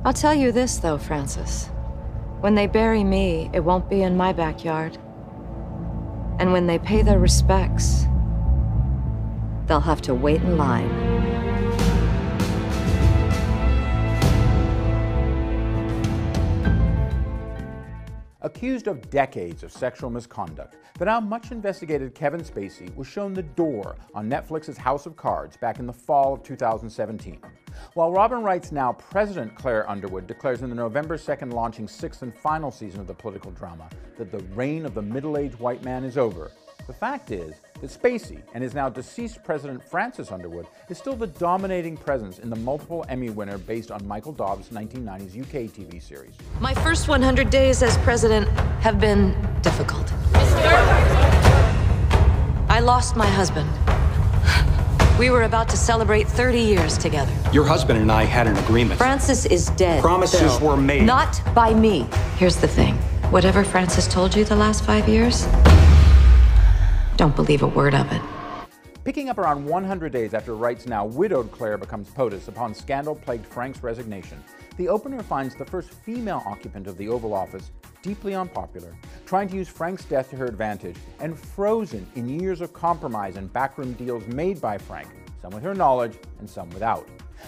I'll tell you this, though, Francis. When they bury me, it won't be in my backyard. And when they pay their respects, they'll have to wait in line. Accused of decades of sexual misconduct, the now much-investigated Kevin Spacey was shown the door on Netflix's House of Cards back in the fall of 2017. While Robin Wright's now president Claire Underwood declares in the November 2nd launching sixth and final season of the political drama that the reign of the middle-aged white man is over, the fact is that Spacey and his now deceased president Francis Underwood is still the dominating presence in the multiple Emmy winner based on Michael Dobbs' 1990s UK TV series. My first 100 days as president have been difficult. I lost my husband. We were about to celebrate 30 years together. Your husband and I had an agreement. Francis is dead. Promises were made. Not by me. Here's the thing. Whatever Francis told you the last 5 years, don't believe a word of it. Picking up around 100 days after Wright's now widowed Claire becomes POTUS upon scandal-plagued Frank's resignation, the opener finds the first female occupant of the Oval Office deeply unpopular, trying to use Frank's death to her advantage, and frozen in years of compromise and backroom deals made by Frank, some with her knowledge and some without.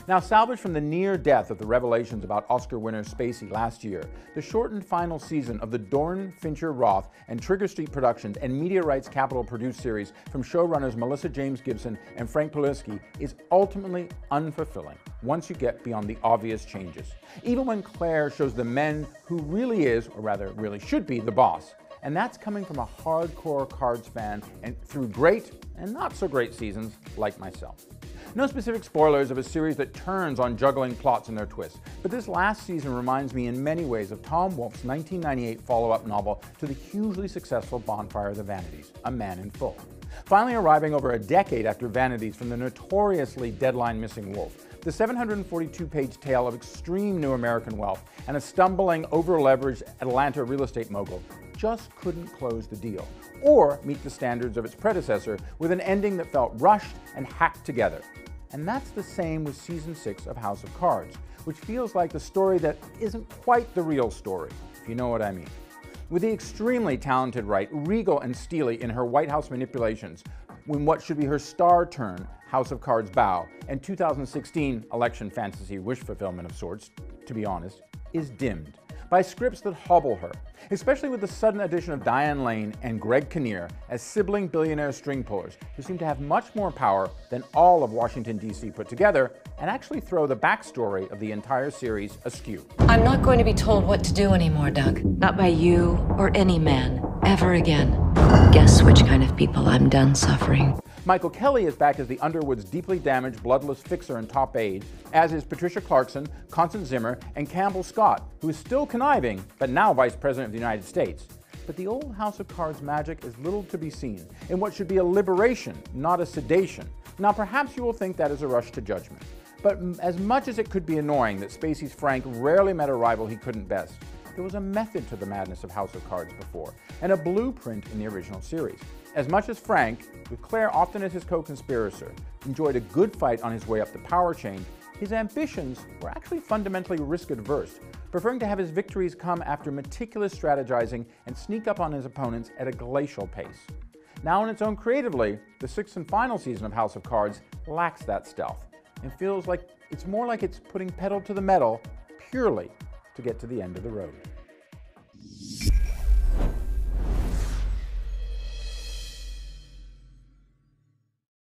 Now salvaged from the near death of the revelations about Oscar winner Spacey last year, the shortened final season of the Dorn, Fincher, Roth, and Trigger Street Productions and Media Rights Capital produced series from showrunners Melissa James Gibson and Frank Polinsky is ultimately unfulfilling once you get beyond the obvious changes. Even when Claire shows the men who really is, or rather really should be, the boss. And that's coming from a hardcore Cards fan and through great and not so great seasons like myself. No specific spoilers of a series that turns on juggling plots and their twists, but this last season reminds me in many ways of Tom Wolfe's 1998 follow-up novel to the hugely successful Bonfire of the Vanities, A Man in Full. Finally arriving over a decade after Vanities from the notoriously deadline-missing Wolfe, the 742-page tale of extreme new American wealth and a stumbling, over-leveraged Atlanta real estate mogul just couldn't close the deal, or meet the standards of its predecessor with an ending that felt rushed and hacked together. And that's the same with Season 6 of House of Cards, which feels like the story that isn't quite the real story, if you know what I mean. With the extremely talented Wright, regal and steely in her White House manipulations, when what should be her star turn, House of Cards bow, and 2016 election fantasy wish fulfillment of sorts, to be honest, is dimmed by scripts that hobble her, especially with the sudden addition of Diane Lane and Greg Kinnear as sibling billionaire string pullers who seem to have much more power than all of Washington, D.C. put together and actually throw the backstory of the entire series askew. I'm not going to be told what to do anymore, Doug. Not by you or any man, ever again. Guess which kind of people I'm done suffering. Michael Kelly is back as the Underwoods' deeply damaged, bloodless fixer and top aide, as is Patricia Clarkson, Constance Zimmer, and Campbell Scott, who is still conniving, but now Vice President of the United States. But the old House of Cards magic is little to be seen in what should be a liberation, not a sedation. Now perhaps you will think that is a rush to judgment. But as much as it could be annoying that Spacey's Frank rarely met a rival he couldn't best, there was a method to the madness of House of Cards before, and a blueprint in the original series. As much as Frank, with Claire often as his co-conspirator, enjoyed a good fight on his way up the power chain, his ambitions were actually fundamentally risk-adverse, preferring to have his victories come after meticulous strategizing and sneak up on his opponents at a glacial pace. Now on its own creatively, the sixth and final season of House of Cards lacks that stealth, and feels like it's more like it's putting pedal to the metal purely to get to the end of the road.